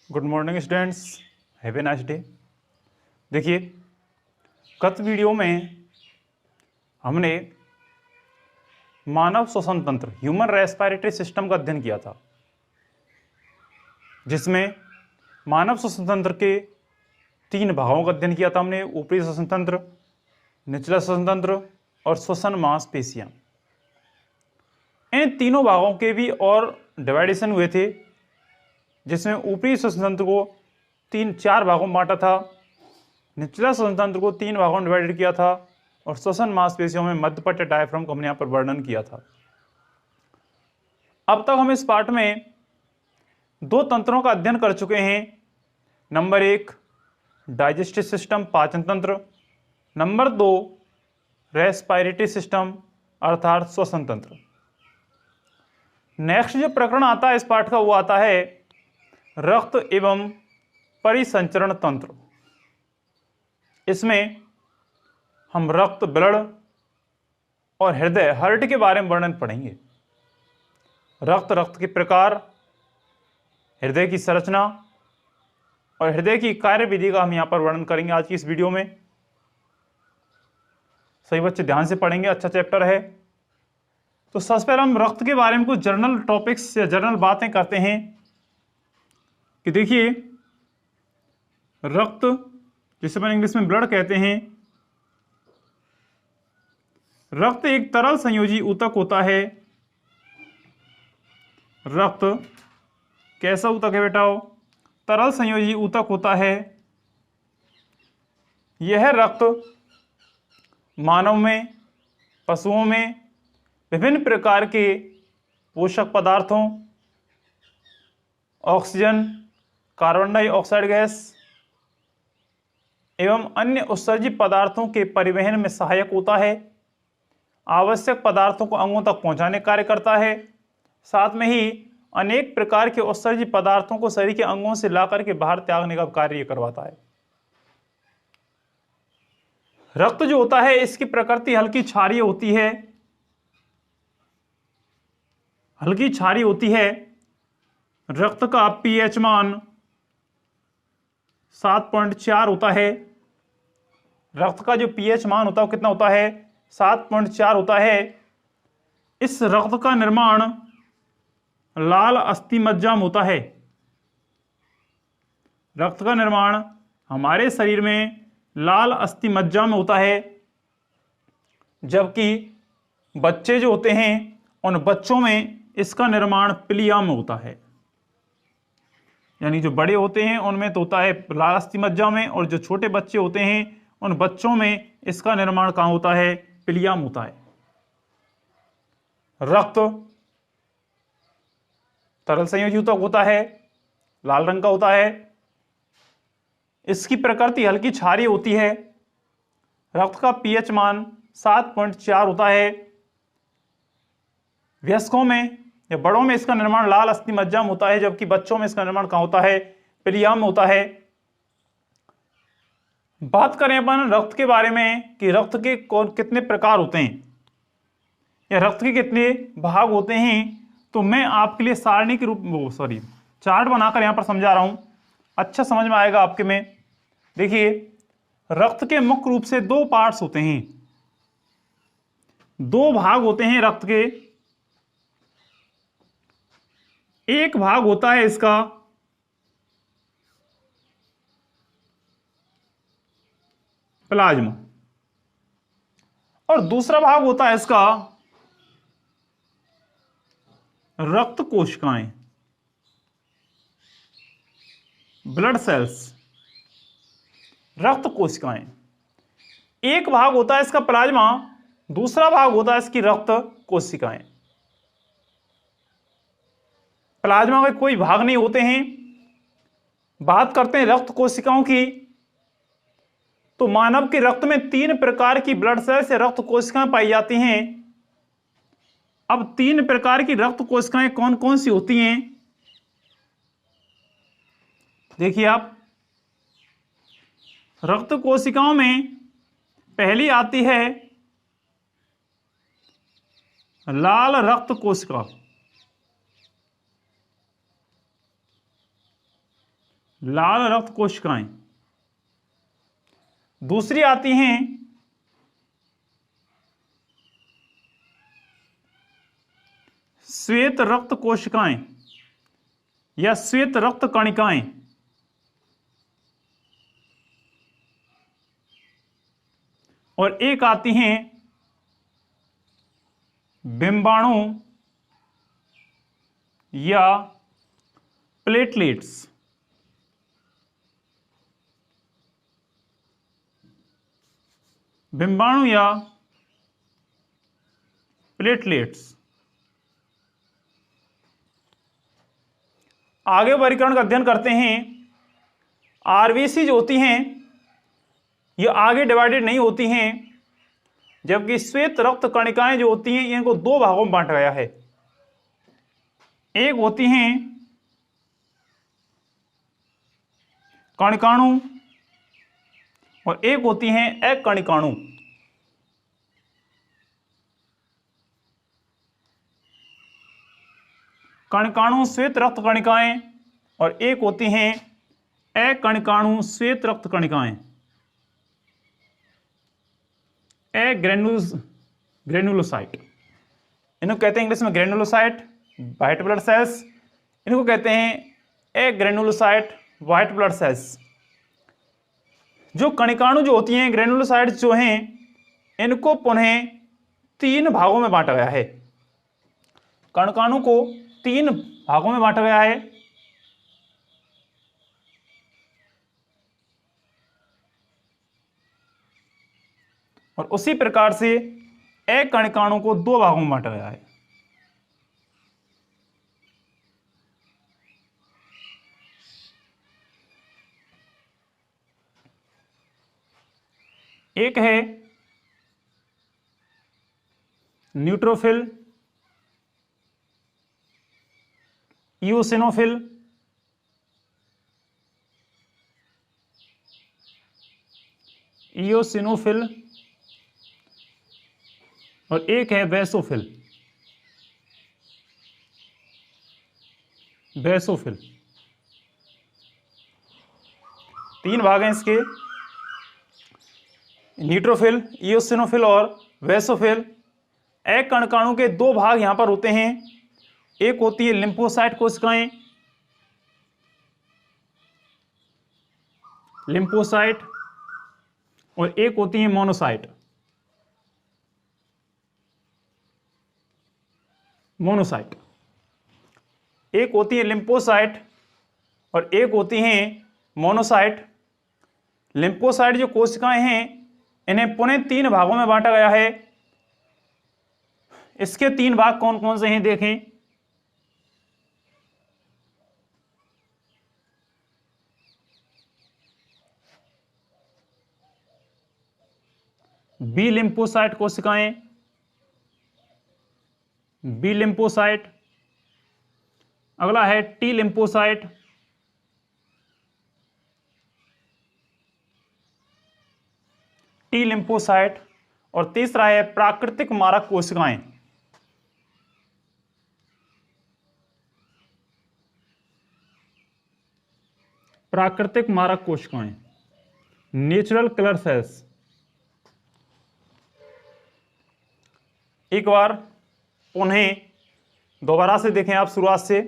Good morning students, have a nice day. देखिए, गत video में हमने मानव श्वसन तंत्र ह्यूमन रेस्पिरेटरी सिस्टम का अध्ययन किया था, जिसमें मानव श्वसन तंत्र के 3 भागों का अध्ययन किया था हमने। ऊपरी श्वसन तंत्र, निचला श्वसन तंत्र और श्वसन मांसपेशियां। इन तीनों भागों के भी और डिवाइडेशन हुए थे, जिसमें ऊपरी श्वसन तंत्र को 4 भागों में बांटा था, निचला श्वसन तंत्र को 3 भागों में डिवाइडेड किया था और श्वसन मांसपेशियों में मध्यपट डायफ्राम का हमने यहाँ पर वर्णन किया था। अब तक हम इस पार्ट में 2 तंत्रों का अध्ययन कर चुके हैं। नंबर 1 डाइजेस्टिव सिस्टम, पाचन तंत्र। नंबर 2 रेस्पिरेटरी सिस्टम अर्थात श्वसन तंत्र। नेक्स्ट जो प्रकरण आता है इस पाठ का, वो आता है रक्त एवं परिसंचरण तंत्र। इसमें हम रक्त, ब्लड और हृदय, हार्ट के बारे में वर्णन पढ़ेंगे। रक्त के प्रकार, हृदय की संरचना और हृदय की कार्यविधि का हम यहां पर वर्णन करेंगे आज की इस वीडियो में। सभी बच्चे ध्यान से पढ़ेंगे, अच्छा चैप्टर है। तो सबसे पहले हम रक्त के बारे में कुछ जर्नल टॉपिक्स या जर्नल बातें करते हैं कि देखिए, रक्त जिसे अपन इंग्लिश में ब्लड कहते हैं, रक्त एक तरल संयोजी ऊतक होता है। रक्त कैसा ऊतक है बेटाओ? तरल संयोजी ऊतक होता है। यह रक्त मानव में, पशुओं में विभिन्न प्रकार के पोषक पदार्थों, ऑक्सीजन, कार्बन डाइऑक्साइड गैस एवं अन्य उत्सर्जित पदार्थों के परिवहन में सहायक होता है। आवश्यक पदार्थों को अंगों तक पहुंचाने कार्य करता है। साथ में ही अनेक प्रकार के उत्सर्जित पदार्थों को शरीर के अंगों से लाकर के बाहर त्यागने का कार्य करवाता है। रक्त जो होता है, इसकी प्रकृति हल्की क्षारीय होती है। हल्की क्षारीय होती है। रक्त का पीएच मान 7.4 होता है। रक्त का जो पीएच मान होता है, कितना होता है? 7.4 होता है। इस रक्त का निर्माण लाल अस्थिमज्जा में होता है। रक्त का निर्माण हमारे शरीर में लाल अस्थिमज्जा में होता है, जबकि बच्चे जो होते हैं उन बच्चों में इसका निर्माण पिलिया में होता है। यानी जो बड़े होते हैं उनमें तो होता है लाल अस्थिमज्जा में, और जो छोटे बच्चे होते हैं उन बच्चों में इसका निर्माण कहाँ होता है? पिलिया में होता है। रक्त तरल संयोजी ऊतक होता है, लाल रंग का होता है। इसकी प्रकृति हल्की क्षारीय होती है। रक्त का पीएच मान 7.4 होता है। वयस्कों में या बड़ों में इसका निर्माण लाल अस्थिमज्जा में होता है, जबकि बच्चों में इसका निर्माण कहाँ होता है? पिलिया में होता है। बात करें अपन रक्त के बारे में कि रक्त के कितने प्रकार होते हैं या रक्त के कितने भाग होते हैं, तो मैं आपके लिए सारणी के रूप में चार्ट बनाकर यहां पर समझा रहा हूं, अच्छा समझ में आएगा आपके में। देखिए, रक्त के मुख्य रूप से 2 पार्ट्स होते हैं, 2 भाग होते हैं रक्त के। एक भाग होता है इसका प्लाज्मा और दूसरा भाग होता है इसका रक्त कोशिकाएं, ब्लड सेल्स, रक्त कोशिकाएं। एक भाग होता है इसका प्लाज्मा, दूसरा भाग होता है इसकी रक्त कोशिकाएं। प्लाज्मा के कोई भाग नहीं होते हैं। बात करते हैं रक्त कोशिकाओं की, तो मानव के रक्त में 3 प्रकार की ब्लड सेल्स या रक्त कोशिकाएं पाई जाती हैं। अब 3 प्रकार की रक्त कोशिकाएं कौन कौन सी होती हैं? देखिए आप, रक्त कोशिकाओं में पहली आती है लाल रक्त कोशिका। लाल रक्त कोशिकाएं। दूसरी आती हैं श्वेत रक्त कोशिकाएं या श्वेत रक्त कणिकाएं। और एक आती हैं बिंबाणु या प्लेटलेट्स। बिंबाणु या प्लेटलेट्स। आगे वर्गीकरण का अध्ययन करते हैं। आरबीसी जो होती हैं ये आगे डिवाइडेड नहीं होती हैं, जबकि श्वेत रक्त कणिकाएं जो होती हैं इनको दो भागों में बांटा गया है। एक होती हैं कणिकाणु और एक होती हैं अकणिकाणु। कणिकाणु श्वेत रक्त कणिकाएं और एक होती हैं अकणिकाणु श्वेत रक्त कणिकाएं। ग्रेनुलोसाइट इनको कहते हैं इंग्लिश में ग्रेनुलोसाइट, व्हाइट ब्लड सेल्स। इनको कहते हैं ग्रेनुलोसाइट, व्हाइट ब्लड सेल्स। जो कणिकाणु जो होती हैं ग्रेनुलोसाइट जो हैं इनको पुनः तीन भागों में बांटा गया है। कणिकाणु को तीन भागों में बांटा गया है। और उसी प्रकार से अकणिकाणु को दो भागों में बांटा गया है। एक है न्यूट्रोफिल, इओसिनोफिल, और एक है बेसोफिल। तीन भाग हैं इसके, न्यूट्रोफिल, इओसिनोफिल और बेसोफिल। अकणिकाणु के दो भाग यहां पर होते हैं। एक होती है लिम्फोसाइट कोशिकाएं, लिम्फोसाइट, और एक होती है मोनोसाइट। एक होती है लिम्फोसाइट और एक होती हैं मोनोसाइट। लिम्फोसाइट जो कोशिकाएं हैं इन्हें पुनः तीन भागों में बांटा गया है। इसके तीन भाग कौन कौन से हैं देखें। बी लिम्फोसाइट कोशिकाएं, बी लिम्फोसाइट। अगला है टी लिम्फोसाइट, टी लिम्फोसाइट। और तीसरा है प्राकृतिक मारक कोशिकाएं। प्राकृतिक मारक कोशिकाएं, नेचुरल किलर सेल्स। एक बार उन्हें दोबारा से देखें आप शुरुआत से।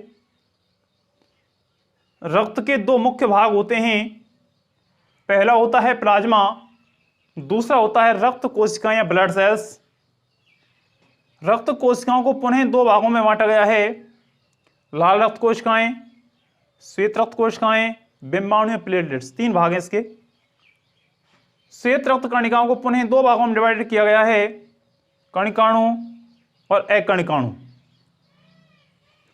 रक्त के दो मुख्य भाग होते हैं। पहला होता है प्लाज्मा, दूसरा होता है रक्त कोशिकाएं या ब्लड सेल्स। रक्त कोशिकाओं को पुनः दो भागों में बांटा गया है, लाल रक्त कोशिकाएं, श्वेत रक्त कोशिकाएं, बिंबाणु या प्लेटलेट्स। तीन भाग हैं इसके। श्वेत रक्त कणिकाओं को पुनः दो भागों में डिवाइड किया गया है, कणिकाणु और अकणिकाणु।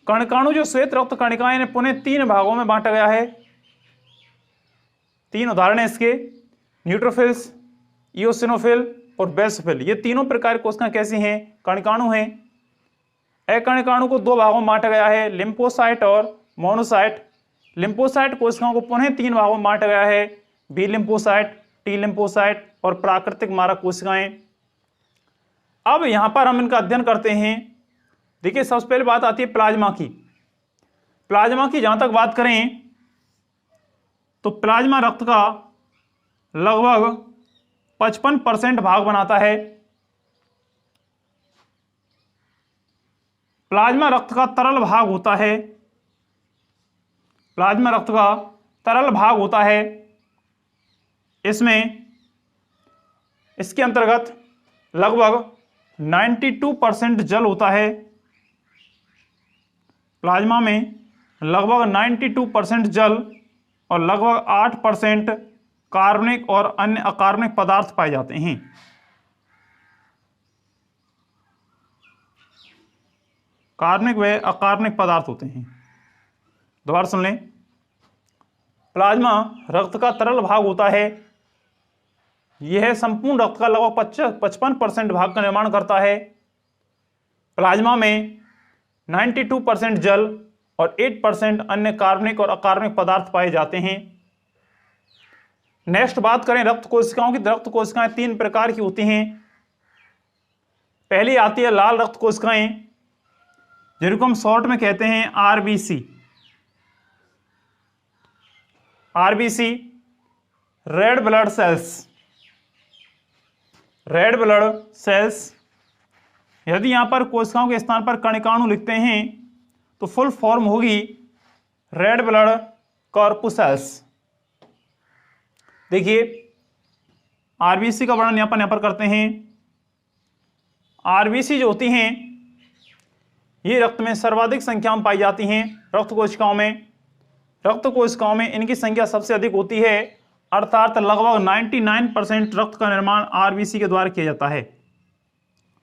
कणिकाणु जो श्वेत रक्त कणिकाएं इन्हें पुनः तीन भागों में बांटा गया है। तीन उदाहरण हैं इसके, न्यूट्रोफिल्स, इओसिनोफिल और बेसोफिल। ये तीनों प्रकार की कोशिकाएं कैसी हैं? कणिकाणु हैं। अकणिकाणु को दो भागों में बांटा गया है, लिम्फोसाइट और मोनोसाइट। लिम्फोसाइट कोशिकाओं को पुनः तीन भागों में बांटा गया है, बी लिम्फोसाइट, टी लिम्फोसाइट और प्राकृतिक मारक कोशिकाएं। अब यहां पर हम इनका अध्ययन करते हैं। देखिए, सबसे पहले बात आती है प्लाज्मा की। प्लाज्मा की जहां तक बात करें तो प्लाज्मा रक्त का लगभग 55% भाग बनाता है। प्लाज्मा रक्त का तरल भाग होता है, प्लाज्मा रक्त का तरल भाग होता है। इसके अंतर्गत लगभग 92% जल होता है। प्लाज्मा में लगभग 92% जल और लगभग 8% कार्बनिक और अन्य अकार्बनिक पदार्थ पाए जाते हैं। कार्बनिक व अकार्बनिक पदार्थ होते हैं। दोबारा सुन लें, प्लाज्मा रक्त का तरल भाग होता है। यह संपूर्ण रक्त का लगभग 55% भाग का निर्माण करता है। प्लाज्मा में 92% जल और 8% अन्य कार्बनिक और अकार्बनिक पदार्थ पाए जाते हैं। नेक्स्ट बात करें रक्त कोशिकाओं की। रक्त कोशिकाएं 3 प्रकार की होती हैं। पहली आती है लाल रक्त कोशिकाएं, जिनको हम शॉर्ट में कहते हैं RBC. RBC red blood cells. Red blood cells. यदि यहां पर कोशिकाओं के स्थान पर कणिकाणु लिखते हैं तो फुल फॉर्म होगी रेड ब्लड कॉर्पुसेल्स। देखिए आरबीसी का वर्णन यहां पर करते हैं। आरबीसी जो होती हैं ये रक्त में सर्वाधिक संख्या में पाई जाती हैं। रक्त कोशिकाओं में इनकी संख्या सबसे अधिक होती है, अर्थात लगभग 99% रक्त का निर्माण आरबीसी के द्वारा किया जाता है।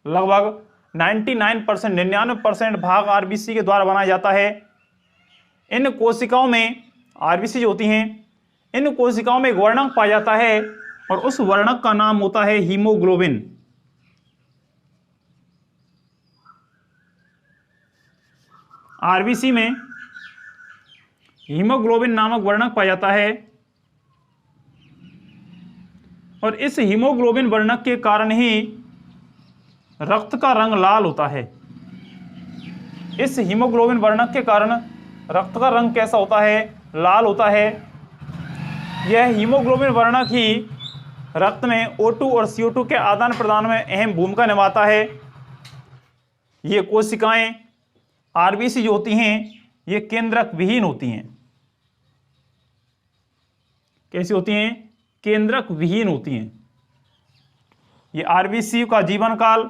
लगभग 99% भाग आरबीसी के द्वारा बनाया जाता है। इन कोशिकाओं में आरबीसी जो होती हैं, इन कोशिकाओं में एक वर्णक पाया जाता है और उस वर्णक का नाम होता है हीमोग्लोबिन। आरबीसी में हीमोग्लोबिन नामक वर्णक पाया जाता है और इस हीमोग्लोबिन वर्णक के कारण ही रक्त का रंग लाल होता है। इस हीमोग्लोबिन वर्णक के कारण रक्त का रंग कैसा होता है? लाल होता है। यह हीमोग्लोबिन वर्णक ही रक्त में O2 और CO2 के आदान प्रदान में अहम भूमिका निभाता है। ये कोशिकाएं आरबीसी जो होती हैं ये केंद्रक विहीन होती हैं। कैसी होती हैं? केंद्रक विहीन होती हैं। ये आरबीसी का जीवन काल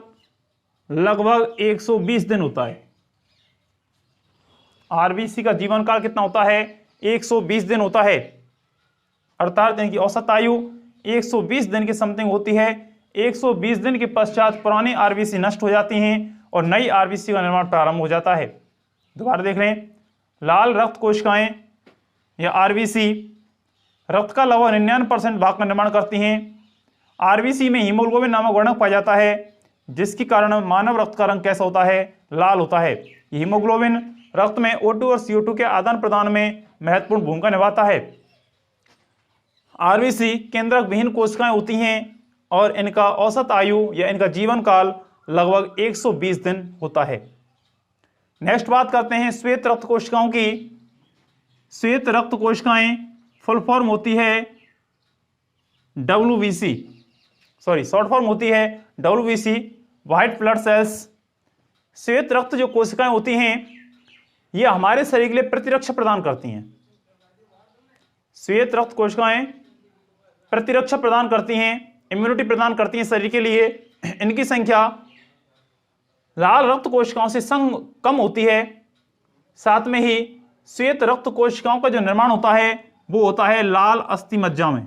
लगभग 120 दिन होता है। आरबीसी का जीवन काल कितना होता है? 120 दिन होता है, अर्थात इनकी औसत आयु 120 दिन की समथिंग होती है। 120 दिन के पश्चात पुरानी आरबीसी नष्ट हो जाती हैं और नई आरबीसी का निर्माण प्रारंभ हो जाता है। दोबारा देख लें, लाल रक्त कोशिकाएं या आरबीसी रक्त का लगभग 99% भाग का निर्माण करती हैं। आरबीसी में हीमोग्लोबिन नामक वर्णक पाया जाता है, जिसके कारण मानव रक्त का रंग कैसा होता है? लाल होता है। हीमोग्लोबिन रक्त में O2 और CO2 के आदान प्रदान में महत्वपूर्ण भूमिका निभाता है। आरबीसी केंद्रक विहीन कोशिकाएं होती हैं और इनका औसत आयु या इनका जीवन काल लगभग 120 दिन होता है। नेक्स्ट बात करते हैं श्वेत रक्त कोशिकाओं की। श्वेत रक्त कोशिकाएं फुल फॉर्म होती है WBC, शॉर्ट फॉर्म होती है WBC, व्हाइट ब्लड सेल्स। श्वेत रक्त जो कोशिकाएं होती हैं ये हमारे शरीर के लिए प्रतिरक्षा प्रदान करती हैं। श्वेत रक्त कोशिकाएं प्रतिरक्षा प्रदान करती हैं, इम्यूनिटी प्रदान करती हैं शरीर के लिए। इनकी संख्या लाल रक्त कोशिकाओं से कम होती है। साथ में ही श्वेत रक्त कोशिकाओं का जो निर्माण होता है वो होता है लाल अस्थि मज्जा में।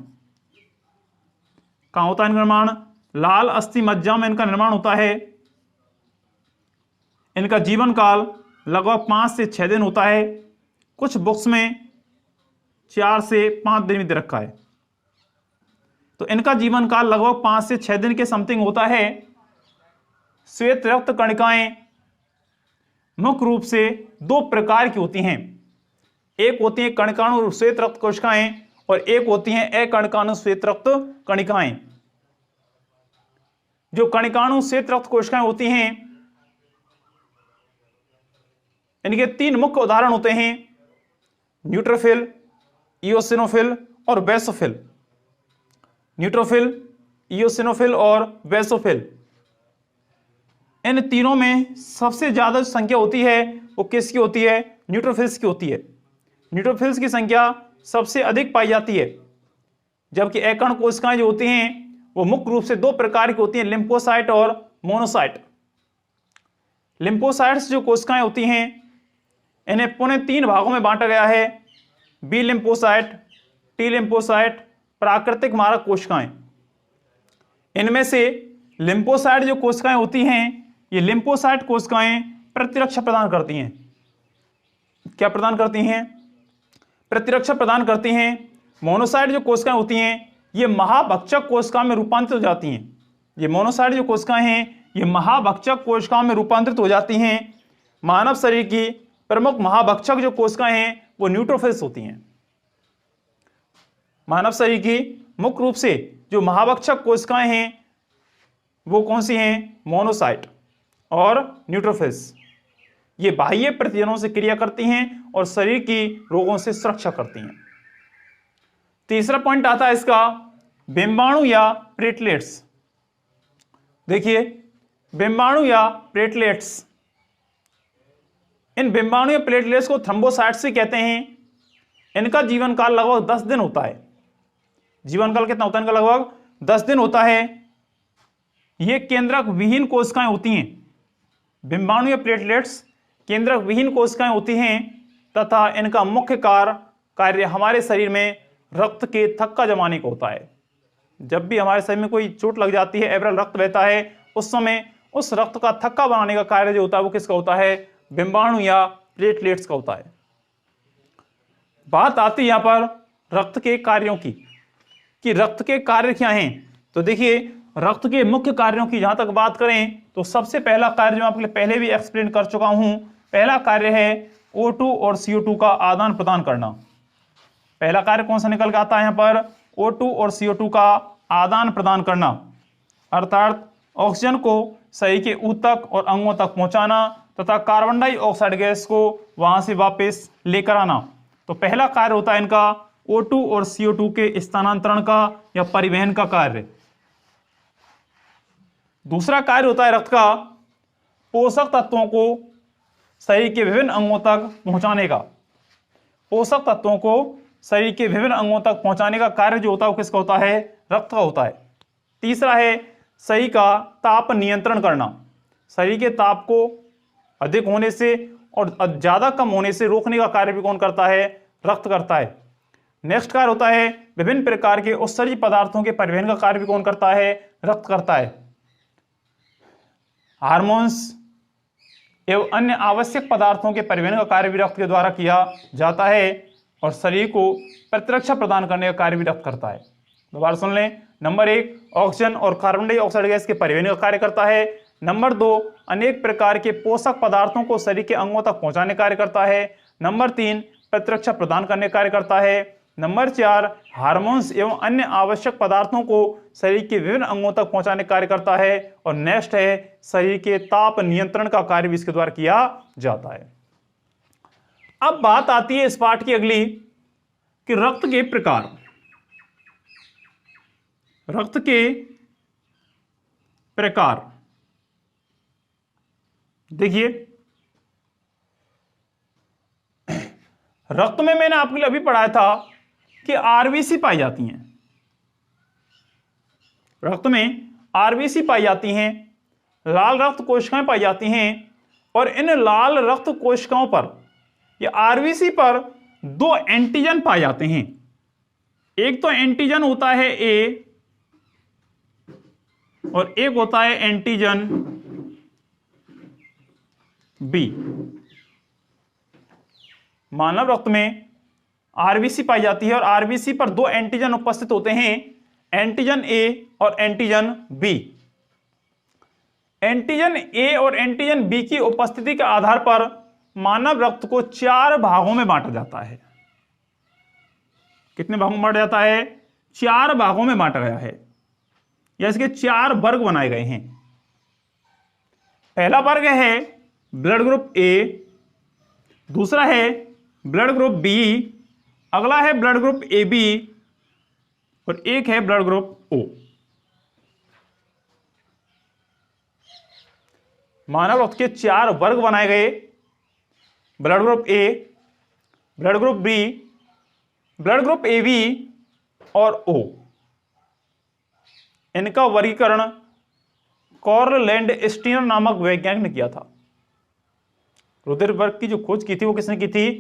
कहां होता है इनका निर्माण? लाल अस्थि मज्जा में इनका निर्माण होता है। इनका जीवन काल लगभग 5 से 6 दिन होता है। कुछ बुक्स में 4 से 5 दिन भी दे रखा है, तो इनका जीवन काल लगभग 5 से 6 दिन के समथिंग होता है। श्वेत रक्त कणिकाएं मुख्य रूप से 2 प्रकार की होती हैं। एक होती हैं कणिकाणु श्वेत रक्त कोशिकाएं और एक होती हैं अकणिकाणु श्वेत रक्त कणिकाएं। जो कणिकाणु श्वेत रक्त कोशिकाएं होती हैं इनके 3 मुख्य उदाहरण होते हैं, न्यूट्रोफिल, इओसिनोफिल और बेसोफिल। न्यूट्रोफिल, इयोसिनोफिल और बेसोफिल, इन तीनों में सबसे ज्यादा जो संख्या होती है वो किसकी होती है? न्यूट्रोफिल्स की होती है। न्यूट्रोफिल्स की संख्या सबसे अधिक पाई जाती है, जबकि एकण कोशिकाएं जो होती हैं वो मुख्य रूप से दो प्रकार की होती हैं, लिम्फोसाइट और मोनोसाइट। लिम्फोसाइट्स जो कोशिकाएं होती हैं इन्हें पुनः तीन भागों में बांटा गया है, बी लिम्फोसाइट, टी लिम्फोसाइट, प्राकृतिक मारक कोशिकाएं। इनमें से लिम्फोसाइट जो कोशिकाएं होती हैं, ये लिम्फोसाइट कोशिकाएं प्रतिरक्षा प्रदान करती हैं। क्या प्रदान करती हैं? प्रतिरक्षा प्रदान करती हैं। मोनोसाइट जो कोशिकाएं होती हैं ये महाभक्षक कोशिकाओं में रूपांतरित हो जाती हैं। ये मोनोसाइट जो कोशिकाएं हैं ये महाभक्षक कोशिकाओं में रूपांतरित हो जाती हैं। मानव शरीर की प्रमुख महाभक्षक जो कोशिकाएं हैं वो न्यूट्रोफिल्स होती हैं। मानव शरीर की मुख्य रूप से जो महाभक्षक कोशिकाएं हैं वो कौन सी हैं? मोनोसाइट और न्यूट्रोफिल्स। ये बाह्य प्रतिजनों से क्रिया करती हैं और शरीर की रोगों से सुरक्षा करती हैं। तीसरा पॉइंट आता है इसका, बिंबाणु या प्लेटलेट्स। देखिए, बिंबाणु या प्लेटलेट्स, इन बिंबाणु या प्लेटलेट्स को थ्रोम्बोसाइट्स से कहते हैं। इनका जीवन काल लगभग 10 दिन होता है। जीवन काल कितना होता है इनका? लगभग 10 दिन होता है। ये केंद्रक विहीन कोशिकाएं होती हैं। बिंबाणु या प्लेटलेट्स केंद्रक विहीन कोशिकाएं होती हैं तथा इनका मुख्य कार्य हमारे शरीर में रक्त के थक्का जमाने का होता है। जब भी हमारे शरीर में कोई चोट लग जाती है, एब्रल रक्त बहता है, उस समय उस रक्त का थक्का बनाने का कार्य जो होता है वो किसका होता है? बिंबाणु या प्लेटलेट्स का होता है। बात आती है यहां पर रक्त के कार्यों की, कि रक्त के कार्य क्या हैं। तो देखिए, रक्त के मुख्य कार्यों की जहां तक बात करें तो सबसे पहला कार्य जो आपके लिए पहले भी एक्सप्लेन कर चुका हूं, पहला कार्य है O2 और CO2 का आदान प्रदान करना। पहला कार्य कौन सा निकल के आता है यहां पर? O2 और CO2 का आदान प्रदान करना, अर्थात ऑक्सीजन को शरीर के ऊतक और अंगों तक पहुंचाना तथा कार्बन डाइऑक्साइड गैस को वहां से वापस लेकर आना। तो पहला कार्य होता है इनका O2 और CO2 के स्थानांतरण का या परिवहन का कार्य। दूसरा कार्य होता है रक्त का पोषक तत्वों को शरीर के विभिन्न अंगों तक पहुंचाने का। पोषक तत्वों को शरीर के विभिन्न अंगों तक पहुंचाने का कार्य जो होता है वो किसका होता है? रक्त का होता है। तीसरा है शरीर का ताप नियंत्रण करना। शरीर के ताप को अधिक होने से और ज्यादा कम होने से रोकने का कार्य भी कौन करता है? रक्त करता है। नेक्स्ट कार्य होता है विभिन्न प्रकार के उत्सर्जी पदार्थों के परिवहन का कार्य भी कौन करता है? रक्त करता है। हार्मोन्स एवं अन्य आवश्यक पदार्थों के परिवहन का कार्य भी रक्त के द्वारा किया जाता है और शरीर को प्रतिरक्षा प्रदान करने का कार्य भी रक्त करता है। दोबारा सुन लें, नंबर 1 ऑक्सीजन और कार्बन डाइऑक्साइड गैस के परिवहन का कार्य करता है। नंबर 2 अनेक प्रकार के पोषक पदार्थों को शरीर के अंगों तक पहुंचाने का कार्य करता है। नंबर 3 प्रतिरक्षा प्रदान करने का कार्य करता है। नंबर 4 हार्मोन्स एवं अन्य आवश्यक पदार्थों को शरीर के विभिन्न अंगों तक पहुंचाने का कार्य करता है। और नेक्स्ट है शरीर के ताप नियंत्रण का कार्य भी इसके द्वारा किया जाता है। अब बात आती है इस पाठ की अगली, कि रक्त के प्रकार। रक्त के प्रकार देखिए, रक्त में मैंने आपके लिए अभी पढ़ाया था कि आरबीसी पाई जाती हैं। रक्त में आरबीसी पाई जाती हैं, लाल रक्त कोशिकाएं पाई जाती हैं और इन लाल रक्त कोशिकाओं पर या आरबीसी पर 2 एंटीजन पाए जाते हैं। एक तो एंटीजन होता है ए और एक होता है एंटीजन बी। मानव रक्त में आरबीसी पाई जाती है और आरबीसी पर 2 एंटीजन उपस्थित होते हैं, एंटीजन ए और एंटीजन बी। एंटीजन ए और एंटीजन बी की उपस्थिति के आधार पर मानव रक्त को 4 भागों में बांटा जाता है। कितने भागों में बांटा जाता है? 4 भागों में बांटा गया है, या इसके 4 वर्ग बनाए गए हैं। पहला वर्ग है ब्लड ग्रुप ए, दूसरा है ब्लड ग्रुप बी, अगला है ब्लड ग्रुप ए बी, और एक है ब्लड ग्रुप ओ। मानव रक्त के 4 वर्ग बनाए गए, blood group A, blood group B, blood group A B और ओ। इनका वर्गीकरण कार्ल लैंडस्टीनर नामक वैज्ञानिक ने किया था। रुधिर वर्ग की जो खोज की थी वो किसने की थी?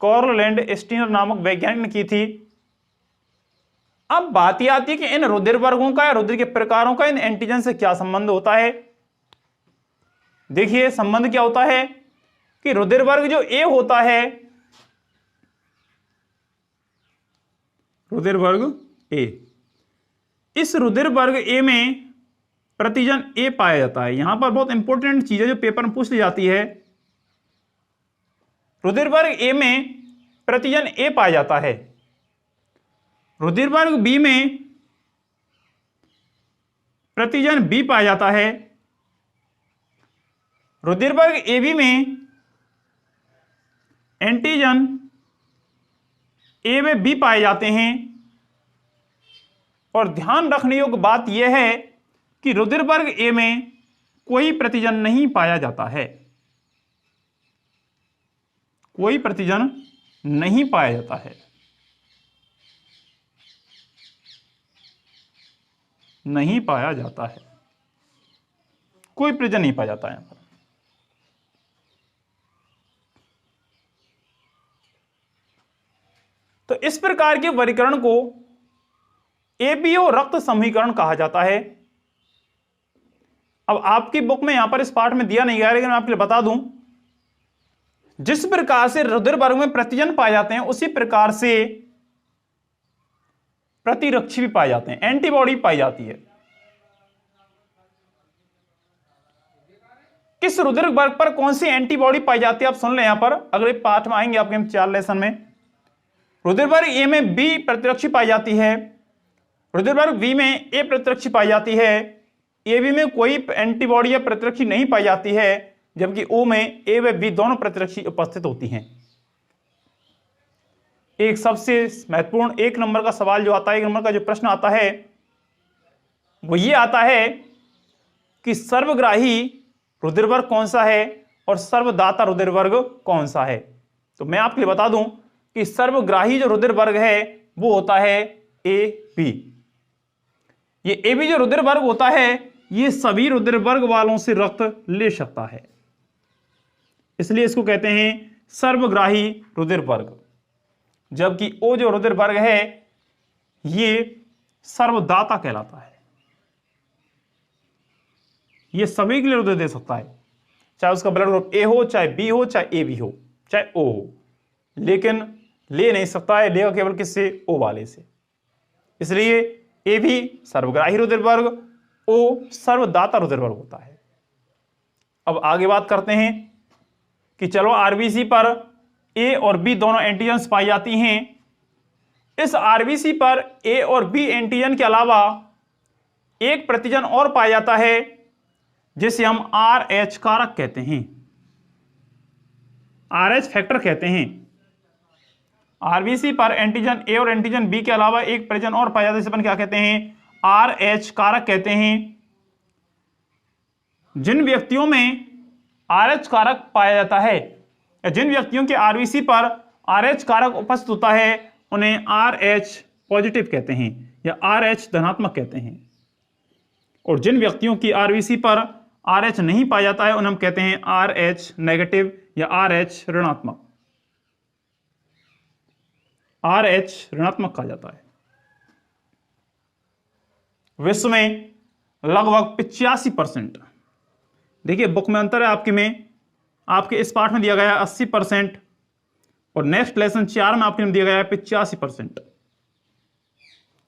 कार्ल लैंडस्टीनर नामक वैज्ञानिक ने की थी। अब बात यह आती है कि इन रुधिर वर्गों का या रुधिर के प्रकारों का इन एंटीजन से क्या संबंध होता है। देखिए संबंध क्या होता है कि रुधिर वर्ग जो ए होता है, रुधिर वर्ग ए, इस रुधिर वर्ग ए में प्रतिजन ए पाया जाता है। यहां पर बहुत इंपॉर्टेंट चीज है जो पेपर में पूछ ली जाती है। रुधिर वर्ग ए में प्रतिजन ए पाया जाता है, रुधिर वर्ग बी में प्रतिजन बी पाया जाता है, रुधिर वर्ग ए बी में एंटीजन ए व बी पाए जाते हैं। और ध्यान रखने योग्य बात यह है कि रुधिर वर्ग ए में कोई प्रतिजन नहीं पाया जाता है, कोई प्रतिजन नहीं पाया जाता है, नहीं पाया जाता है, कोई प्रतिजन नहीं पाया जाता है यहां पर। तो इस प्रकार के वर्गीकरण को एबीओ रक्त समूहीकरण कहा जाता है। अब आपकी बुक में यहां पर इस पाठ में दिया नहीं गया, लेकिन मैं आपके लिए बता दूं, जिस प्रकार से रुधिर वर्ग में प्रतिजन पाए जाते हैं उसी प्रकार से प्रतिरक्षी भी पाए जाते हैं, एंटीबॉडी पाई जाती है। किस रुधिर वर्ग पर कौन सी एंटीबॉडी पाई जाती है आप सुन लें, यहां पर अगले पाठ में आएंगे आपके 4 लेसन में। रुधिर वर्ग ए में बी प्रतिरक्षी पाई जाती है, रुधिर वर्ग बी में ए प्रतिरक्षी पाई जाती है, ए बी में कोई एंटीबॉडी या प्रतिरक्षी नहीं पाई जाती है, जबकि ओ में ए व बी दोनों प्रतिरक्षी उपस्थित होती हैं। एक सबसे महत्वपूर्ण 1 नंबर का सवाल जो आता है, 1 नंबर का जो प्रश्न आता है वो ये आता है कि सर्वग्राही रुधिर वर्ग कौन सा है और सर्वदाता रुधिर वर्ग कौन सा है। तो मैं आपके लिए बता दूं कि सर्वग्राही जो रुधिर वर्ग है वो होता है ए बी। ये ए बी जो रुधिर वर्ग होता है ये सभी रुधिर वर्ग वालों से रक्त ले सकता है, इसलिए इसको कहते हैं सर्वग्राही रुधिर वर्ग। जबकि ओ जो रुधिर वर्ग है ये सर्वदाता कहलाता है, ये सभी के लिए रुधिर दे सकता है, चाहे उसका ब्लड ग्रुप ए हो, चाहे बी हो, चाहे ए बी हो, चाहे ओ हो, लेकिन ले नहीं सकता है, लेगा केवल किससे? ओ वाले से। इसलिए ए भी सर्वग्राही रुधिर वर्ग, ओ सर्वदाता रुधिर वर्ग होता है। अब आगे बात करते हैं कि चलो आरबीसी पर ए और बी दोनों एंटीजन्स पाई जाती हैं। इस आरबीसी पर ए और बी एंटीजन के अलावा एक प्रतिजन और पाया जाता है जिसे हम आर एच कारक कहते हैं, आर एच फैक्टर कहते हैं। आरबीसी पर एंटीजन ए और एंटीजन बी के अलावा एक प्रतिजन और पाया जाता है जिसे अपन क्या कहते हैं? आर एच कारक कहते हैं। जिन व्यक्तियों में आर एच कारक पाया जाता है या जिन व्यक्तियों के आरबीसी पर आर एच कारक उपस्थित होता है उन्हें आर एच पॉजिटिव कहते हैं या आर एच धनात्मक कहते हैं। और जिन व्यक्तियों की आरबीसी पर आर एच नहीं पाया जाता है उन्हें हम कहते हैं आर एच नेगेटिव या आर एच ऋणात्मक, आर एच ऋणात्मक कहा जाता है। विश्व में लगभग 85%, देखिए बुक में अंतर है आपके में, आपके इस पाठ में दिया गया है 80% और नेक्स्ट लेसन 4 में आपके में दिया गया है 85%।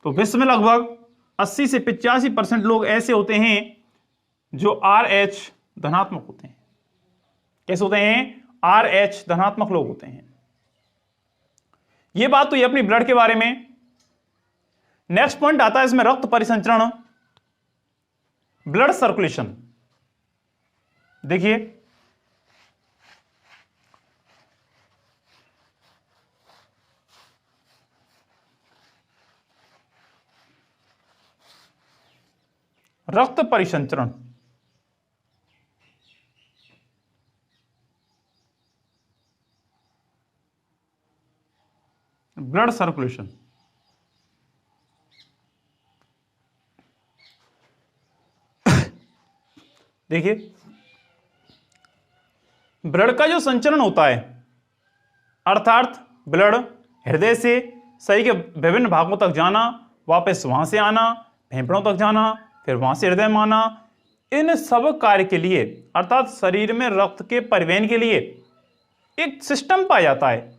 तो विश्व में लगभग 80 से 85% लोग ऐसे होते हैं जो आर एच धनात्मक होते हैं। कैसे होते हैं? आर एच धनात्मक लोग होते हैं। यह बात तो ये अपनी ब्लड के बारे में। नेक्स्ट पॉइंट आता है इसमें रक्त परिसंचरण, ब्लड सर्कुलेशन। देखिए रक्त परिसंचरण, ब्लड सर्कुलेशन। देखिए ब्लड का जो संचरण होता है, अर्थात ब्लड हृदय से शरीर के विभिन्न भागों तक जाना, वापस वहां से आना, फेफड़ों तक जाना, फिर वहां से हृदय में आना, इन सब कार्य के लिए अर्थात शरीर में रक्त के परिवहन के लिए एक सिस्टम पाया जाता है,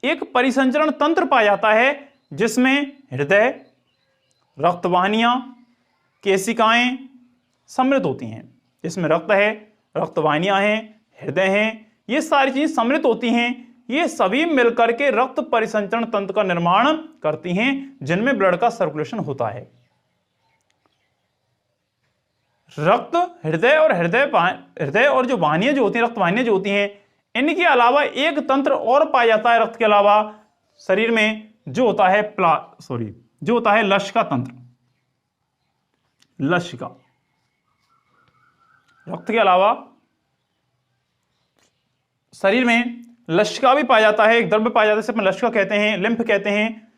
एक परिसंचरण तंत्र पाया जाता है, जिसमें हृदय, रक्तवाहिनियां, केशिकाएं सम्मिलित होती हैं। जिसमें रक्त है, रक्तवाहिनियां हैं, हृदय हैं, ये सारी चीजें सम्मिलित होती हैं। ये सभी मिलकर के रक्त परिसंचरण तंत्र का निर्माण करती हैं, जिनमें ब्लड का सर्कुलेशन होता है। रक्त हृदय और जो वाहिनियां जो होती हैं, रक्त वाहिनियां जो होती हैं, इनके अलावा एक तंत्र और पाया जाता है रक्त के अलावा शरीर में, जो होता है जो होता है लसिका तंत्र। लसिका, रक्त के अलावा शरीर में लसिका भी पाया जाता है, एक द्रव्य पाया जाता है, इसे अपन लसिका कहते हैं, लिम्फ कहते हैं।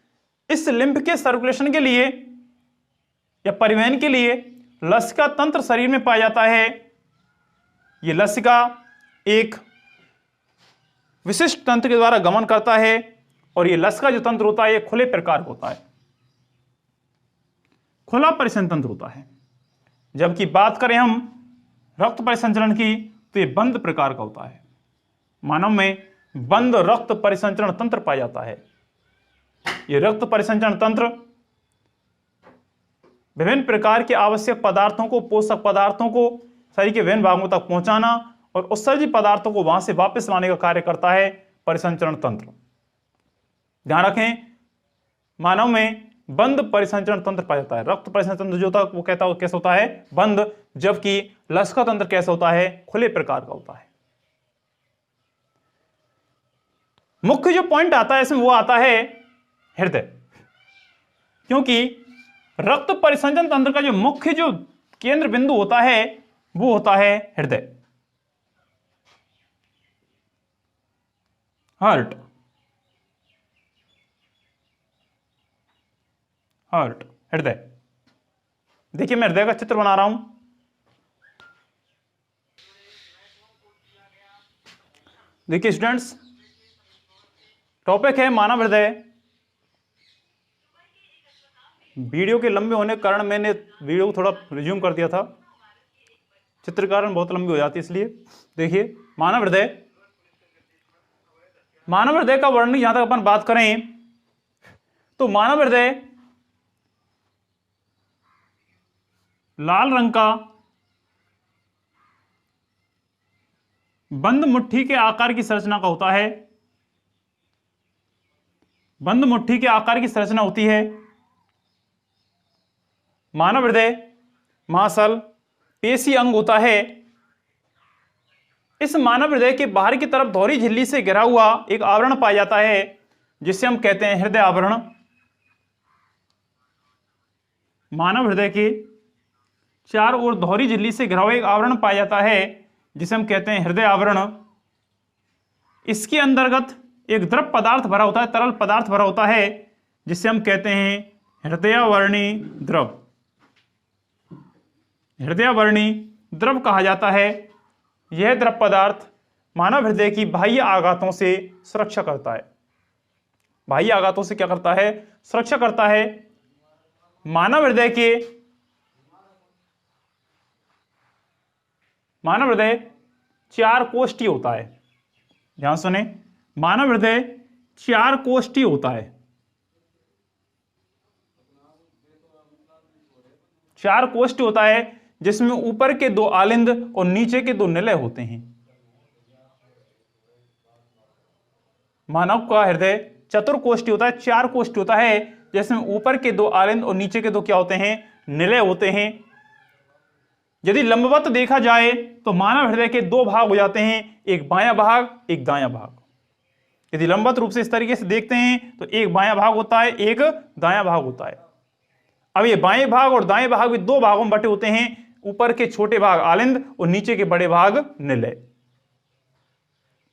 इस लिम्फ के सर्कुलेशन के लिए या परिवहन के लिए लसिका तंत्र शरीर में पाया जाता है। यह लसिका एक विशिष्ट तंत्र के द्वारा गमन करता है, और यह लसिका जो तंत्र होता है यह खुले प्रकार होता है, खुला परिसंचरण तंत्र होता है। जबकि बात करें हम रक्त परिसंचरण की, तो यह बंद प्रकार का होता है। मानव में बंद रक्त परिसंचरण तंत्र पाया जाता है। यह रक्त परिसंचरण तंत्र विभिन्न प्रकार के आवश्यक पदार्थों को, पोषक पदार्थों को शरीर के विभिन्न भागों तक पहुंचाना और उत्सर्जित पदार्थों को वहां से वापस लाने का कार्य करता है परिसंचरण तंत्र। ध्यान रखें, मानव में बंद परिसंचरण तंत्र पाया जाता है। रक्त परिसंचरण तंत्र जो होता है वो कैसा होता है, बंद, जबकि लसिका तंत्र कैसा होता है, खुले प्रकार का होता है। मुख्य जो पॉइंट आता है इसमें वो आता है हृदय, क्योंकि रक्त परिसंचरण तंत्र का जो मुख्य जो केंद्र बिंदु होता है वो होता है हृदय, हार्ट। हृदय, देखिए मैं हृदय का चित्र बना रहा हूं। देखिए स्टूडेंट्स, टॉपिक है मानव हृदय। वीडियो के लंबे होने के कारण मैंने वीडियो को थोड़ा रिज्यूम कर दिया था, चित्रकरण बहुत लंबी हो जाती है इसलिए। देखिए मानव हृदय, मानव हृदय का वर्णन यहां तक अपन बात करें तो मानव हृदय लाल रंग का बंद मुट्ठी के आकार की संरचना का होता है। बंद मुट्ठी के आकार की संरचना होती है। मानव हृदय महासल पेशी अंग होता है। इस मानव हृदय के बाहर की तरफ दोहरी झिल्ली से घिरा हुआ एक आवरण पाया जाता है, जिसे हम कहते हैं हृदय आवरण। मानव हृदय के चारों ओर दोहरी झिल्ली से घिरा हुआ एक आवरण पाया जाता है, जिसे हम कहते हैं हृदय आवरण। इसके अंतर्गत एक द्रव पदार्थ भरा होता है, तरल पदार्थ भरा होता है, जिसे हम कहते हैं हृदयावर्णी द्रव। हृदयावर्णी द्रव कहा जाता है। यह द्रव पदार्थ मानव हृदय की बाह्य आघातों से सुरक्षा करता है। बाह्य आघातों से क्या करता है, सुरक्षा करता है। मानव हृदय चार कोष्ठी होता है। ध्यान सुने, मानव हृदय चार कोष्ठी होता है। चार कोष्ठ होता है, जिसमें ऊपर के दो आलिंद और नीचे के दो निलय होते हैं। मानव का हृदय चतुर्कोष्ठी होता है, चार कोष्ठी होता है, जिसमें ऊपर के दो आलिंद और नीचे के दो क्या होते हैं, निलय होते हैं। यदि लंबवत देखा जाए तो मानव हृदय के दो भाग हो जाते हैं, एक बायां भाग, एक दायां भाग। यदि लंबवत रूप से इस तरीके से देखते हैं तो एक बायां भाग होता है, एक दायां भाग होता है। अब ये बाएं भाग और दाएं भाग भी दो भागों में बटे होते हैं, ऊपर के छोटे भाग आलिंद और नीचे के बड़े भाग निलय।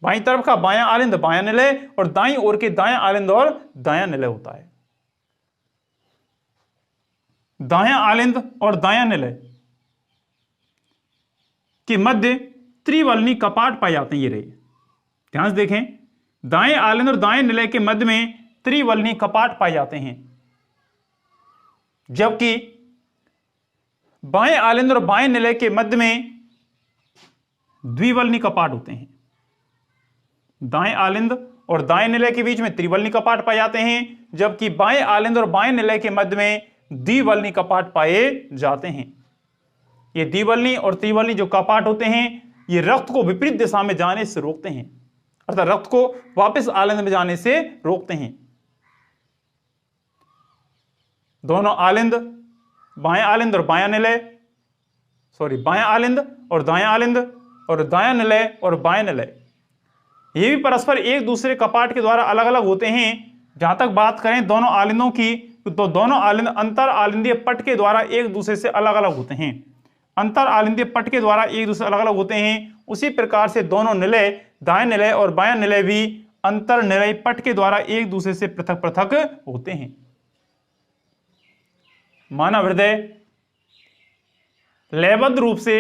बाईं तरफ का बायां आलिंद बायां निलय और दाईं ओर के दायां आलिंद और दायां निलय होता है। दायां आलिंद और दायां निलय के मध्य त्रिवलनी कपाट पाए जाते हैं। ये रहे, ध्यान से देखें, दाएं आलिंद और दाएं निलय के मध्य में त्रिवलनी कपाट पाए जाते हैं, जबकि बाएं आलिंद और बाएं निलय के मध्य में द्विवलनी कपाट होते हैं। दाएं आलिंद और दाएं निलय के बीच में त्रिवलनी कपाट पाए जाते हैं, जबकि बाएं आलिंद और बाएं निलय के मध्य में द्विवलनी कपाट पाए जाते हैं। ये द्विवलनी और त्रिवलनी जो कपाट होते हैं ये रक्त को विपरीत दिशा में जाने से रोकते हैं, अर्थात रक्त को वापस आलिंद में जाने से रोकते हैं। दोनों आलिंद, बाएं आलिंद और बायां निलय, बायां आलिंद और दायां आलिंद और दायां निलय और बायां निलय, ये भी परस्पर एक दूसरे कपाट के द्वारा अलग अलग होते हैं। जहां तक बात करें दोनों आलिंदों की, तो दोनों आलिंद अंतर आलिंदीय पट के द्वारा एक दूसरे से अलग अलग होते हैं। अंतर आलिंदीय पट के द्वारा एक दूसरे अलग अलग होते हैं। उसी प्रकार से दोनों निलय, दाएं निलय और बायां निलय भी अंतर निलय पट के द्वारा एक दूसरे से पृथक पृथक होते हैं। मानव हृदय लयबद्ध रूप से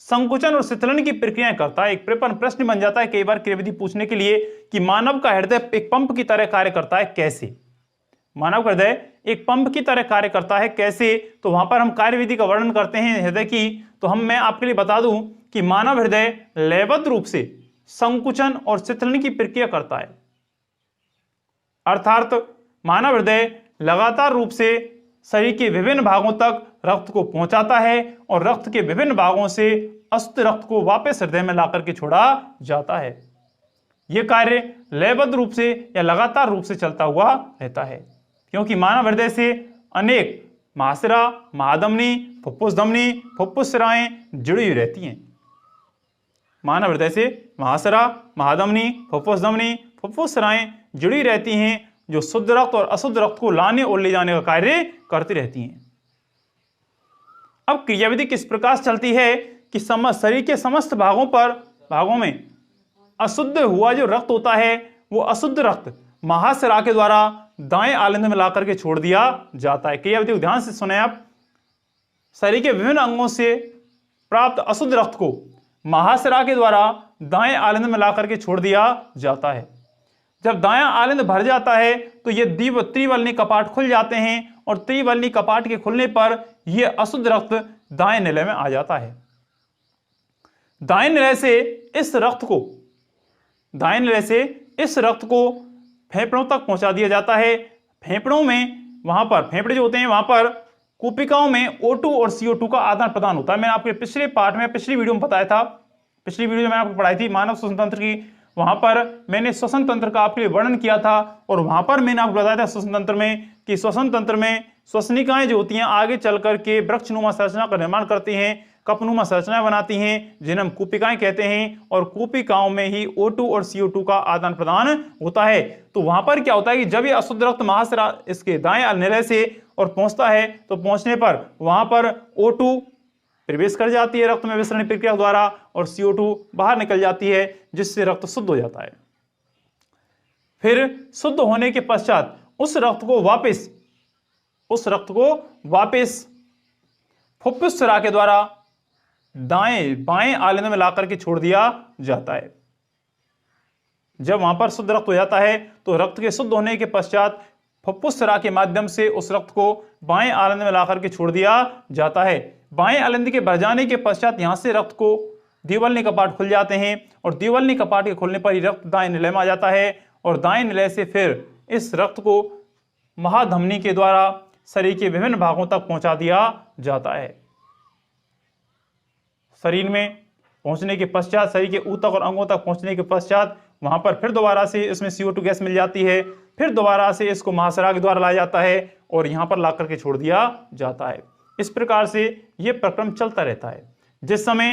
संकुचन और शीतलन की प्रक्रियाएं करता है। एक प्रश्न बन जाता है कई बार क्रियाविधि पूछने के लिए कि मानव का हृदय एक पंप की तरह कार्य करता है, कैसे? मानव का हृदय एक पंप की तरह कार्य करता है, कैसे? तो वहां पर हम कार्यविधि का वर्णन करते हैं हृदय की। तो मैं आपके लिए बता दूं कि मानव हृदय लयबद्ध रूप से संकुचन और शीतलन की प्रक्रिया करता है, अर्थात मानव हृदय लगातार रूप से शरीर के विभिन्न भागों तक रक्त को पहुंचाता है और रक्त के विभिन्न भागों से अशुद्ध रक्त को वापस हृदय में लाकर के छोड़ा जाता है। यह कार्य लयबद्ध रूप से या लगातार रूप से चलता हुआ रहता है, क्योंकि मानव हृदय से अनेक महाशिरा, महाधमनी, फुफ्फुस धमनी, फुफ्फुस शिराएं जुड़ी हुई रहती हैं। मानव हृदय से महाशिरा, महाधमनी, फुफ्फुस धमनी, फुफ्फुस शिराएं जुड़ी रहती हैं, जो शुद्ध रक्त और अशुद्ध रक्त को लाने और ले जाने का कार्य करती रहती हैं। अब क्रियाविधि किस प्रकार से चलती है कि शरीर के समस्त भागों में अशुद्ध हुआ जो रक्त होता है वो अशुद्ध रक्त महाशिरा के द्वारा दाएं आलिंद में लाकर के छोड़ दिया जाता है। क्रियाविधि को ध्यान से सुने आप। शरीर के विभिन्न अंगों से प्राप्त अशुद्ध रक्त को महाशिरा के द्वारा दाएं आलिंद में लाकर के छोड़ दिया जाता है। जब दायां आलिंद भर जाता है तो ये त्रिवलनी कपाट खुल जाते हैं और त्रिवलनी कपाट के खुलने पर यह अशुद्ध रक्त दाएं निलय में आ जाता है। दाएं निलय से इस रक्त को फेफड़ों तक पहुंचा दिया जाता है। फेफड़ों में फेफड़े जो होते हैं वहां पर कूपिकाओं में O2 और CO2 का आदान प्रदान होता है। मैंने आपके पिछली वीडियो में बताया था, पिछली वीडियो में मैंने आपको पढ़ाई थी मानव श्वसन तंत्र की। वहां पर मैंने श्वसन तंत्र का आपके लिए वर्णन किया था और वहां पर मैंने आपको बताया था श्वसन तंत्र में कि श्वसन तंत्र में श्वसनिकाएं जो होती हैं आगे चल करके वृक्षनुमा संरचना का निर्माण करती हैं, कपनुमा संरचनाएं बनाती हैं, जिन्हें हम कूपिकाएं कहते हैं, और कूपिकाओं में ही O2 और CO2 का आदान प्रदान होता है। तो वहां पर क्या होता है कि जब ये अशुद्ध रक्त महाशिरा इसके दाएं निलय से और पहुंचता है तो पहुंचने पर वहां पर O2 प्रवेश कर जाती है रक्त में विसरण प्रक्रिया द्वारा और CO2 बाहर निकल जाती है, जिससे रक्त शुद्ध हो जाता है। फिर शुद्ध होने के पश्चात उस रक्त को वापस फुफ्फुस शिरा के द्वारा बाएं आलिंद में लाकर के छोड़ दिया जाता है। जब वहां पर शुद्ध रक्त हो जाता है तो रक्त के शुद्ध होने के पश्चात फुफ्फुस शिरा के माध्यम से उस रक्त को बाएं आलिंद में लाकर के छोड़ दिया जाता है। बाएं आलिंद के भर जाने के पश्चात यहां से रक्त को द्विवलनी कपाट खुल जाते हैं और द्विवलनी कपाट के खुलने पर ही रक्त दाएं निलय में आ जाता है और दाएं निलय से फिर इस रक्त को महाधमनी के द्वारा शरीर के विभिन्न भागों तक पहुंचा दिया जाता है। शरीर में पहुंचने के पश्चात, शरीर के ऊतक और अंगों तक पहुंचने के पश्चात वहां पर फिर दोबारा से इसमें CO2 गैस मिल जाती है। फिर दोबारा से इसको महाशिरा के द्वारा लाया जाता है और यहां पर ला करके छोड़ दिया जाता है। इस प्रकार से यह प्रक्रम चलता रहता है। जिस समय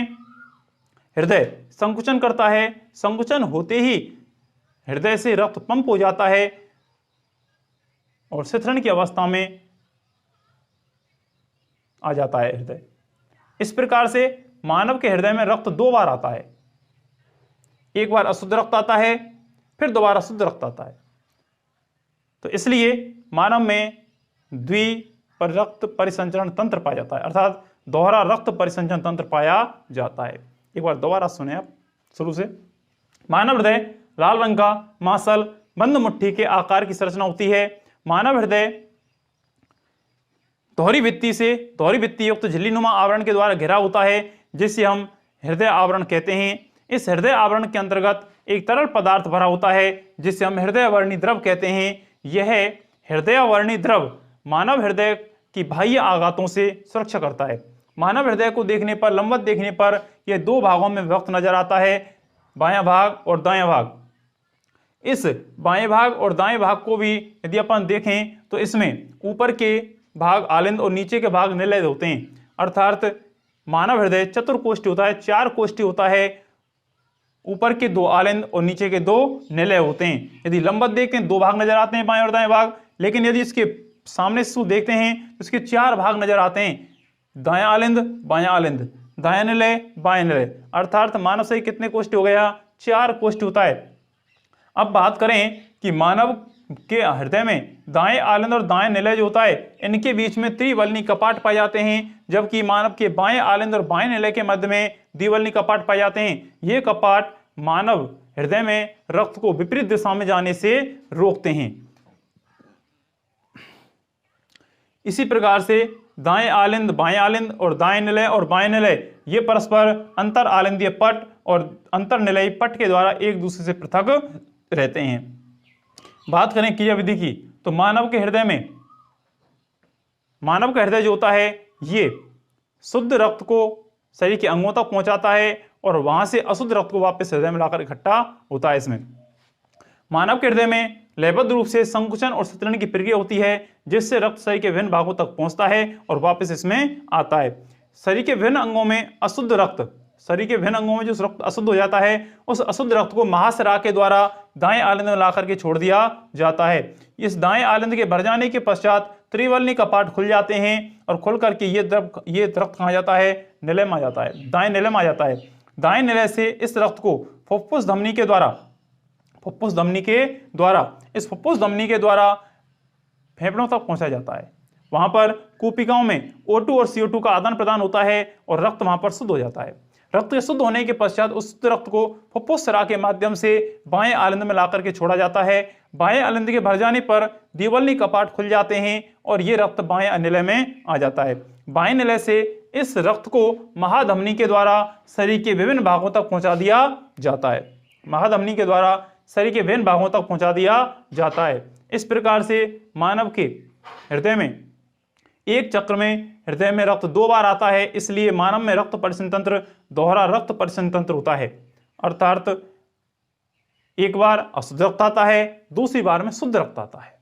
हृदय संकुचन करता है, संकुचन होते ही हृदय से रक्त पंप हो जाता है और शिथिलन की अवस्था में आ जाता है हृदय। इस प्रकार से मानव के हृदय में रक्त 2 बार आता है, एक बार अशुद्ध रक्त आता है, फिर दोबारा शुद्ध रक्त आता है। तो इसलिए मानव में रक्त परिसंचरण तंत्र पाया जाता है, अर्थात दोहरा रक्त परिसंचरण तंत्र पाया जाता है। एक बार दोबारा सुने आप शुरू से। मानव हृदय लाल रंग का मांसल बंद मुट्ठी के आकार की संरचना होती है। मानव हृदय दोहरी भित्ति युक्त झिल्लीनुमा आवरण के द्वारा घिरा होता है, जिसे हम हृदय आवरण कहते हैं। इस हृदय आवरण के अंतर्गत एक तरल पदार्थ भरा होता है, जिसे हम हृदयवर्णी द्रव कहते हैं। यह हृदयवर्णी द्रव मानव हृदय की बाह्य आघातों से सुरक्षा करता है। मानव हृदय को देखने पर, लंबवत देखने पर, यह 2 भागों में विभक्त नजर आता है, बायां भाग और दायां भाग। इस बाएं भाग और दाएं भाग को भी यदि अपन देखें तो इसमें ऊपर के भाग आलिंद और नीचे के भाग निलय होते हैं, अर्थात मानव हृदय चतुर्कोष्ठी होता है, 4 कोष्ठी होता है। ऊपर के 2 आलिंद और नीचे के 2 निलय होते हैं। यदि लंबवत देखते हैं 2 भाग नजर आते हैं, बाएं और दाएं भाग, लेकिन यदि इसके सामने से देखते हैं तो इसके 4 भाग नजर आते हैं, दायां आलिंद, बायां आलिंद, दायां निलय, बाएं निलय, अर्थात मानव से कितने कोष्ठी हो गया? 4 कोष्ठी होता है। अब बात करें कि मानव के हृदय में दाएं आलिंद और दाएं निलय जो होता है, इनके बीच में त्रिवलनी कपाट पाए जाते हैं, जबकि मानव के बाएं आलिंद और बाएं निलय के मध्य में द्विवलनी कपाट पाए जाते हैं। ये कपाट मानव हृदय में रक्त को विपरीत दिशा में जाने से रोकते हैं। इसी प्रकार से दाएं आलिंद, बाएं आलिंद और दाएं निलय और बाएं निलय ये परस्पर अंतर आलिंदीय पट और अंतर निलयी पट के द्वारा एक दूसरे से पृथक रहते हैं। बात करें क्रिया विधि की, तो मानव का हृदय जो होता है ये शुद्ध रक्त को शरीर के अंगों तक पहुंचाता है और वहां से अशुद्ध रक्त को वापस हृदय में लाकर इकट्ठा होता है। इसमें मानव के हृदय में लयबद्ध रूप से संकुचन और शिथिलन की प्रक्रिया होती है, जिससे रक्त शरीर के विभिन्न भागों तक पहुंचता है और वापस इसमें आता है। शरीर के विभिन्न अंगों में अशुद्ध रक्त, शरीर के विभिन्न अंगों में जो रक्त अशुद्ध हो जाता है, उस अशुद्ध रक्त को महासरा के द्वारा दाएं आलिंद में लाकर के छोड़ दिया जाता है। इस दाएं आलिंद के भर जाने के पश्चात त्रिवलनी कपाट खुल जाते हैं और खुल करके ये रक्त कहाँ जाता है? निलय में आ जाता है, दाएं निलय में आ जाता है। दाएं निलय से इस रक्त को फुफ्फुस धमनी के द्वारा फेफड़ों तक पहुंचाया जाता है। वहां पर कूपिकाओं में O2 और CO2 का आदान प्रदान होता है और रक्त वहां पर शुद्ध हो जाता है। रक्त के शुद्ध होने के पश्चात उस रक्त को फुफ्फुस सरा के माध्यम से बाएं आलिंद में लाकर के छोड़ा जाता है। बाएं आलिंद के भर जाने पर द्विवलनी कपाट खुल जाते हैं और ये रक्त बाएं निलय में आ जाता है। बाएं निलय से इस रक्त को महाधमनी के द्वारा शरीर के विभिन्न भागों तक पहुंचा दिया जाता है। महाधमनी के द्वारा शरीर के विभिन्न भागों तक पहुंचा दिया जाता है। इस प्रकार से मानव के हृदय में एक चक्र में हृदय में रक्त 2 बार आता है, इसलिए मानव में रक्त परिसंचरण तंत्र दोहरा रक्त परिसंचरण तंत्र होता है, अर्थात एक बार अशुद्ध रक्त आता है, दूसरी बार में शुद्ध रक्त आता है।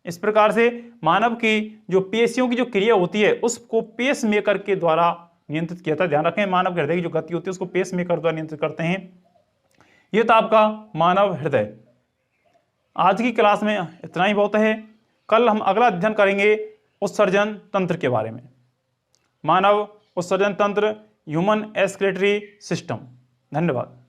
इस प्रकार से मानव की जो पेशियों की जो क्रिया होती है उसको पेस मेकर के द्वारा नियंत्रित किया जाता है। ध्यान रखें, मानव के हृदय की जो गति होती है उसको पेस मेकर द्वारा नियंत्रित करते हैं। यह था आपका मानव हृदय। आज की क्लास में इतना ही बहुत है। कल हम अगला अध्ययन करेंगे उत्सर्जन तंत्र के बारे में। मानव उत्सर्जन तंत्र, ह्यूमन एक्सक्रीटरी सिस्टम। धन्यवाद।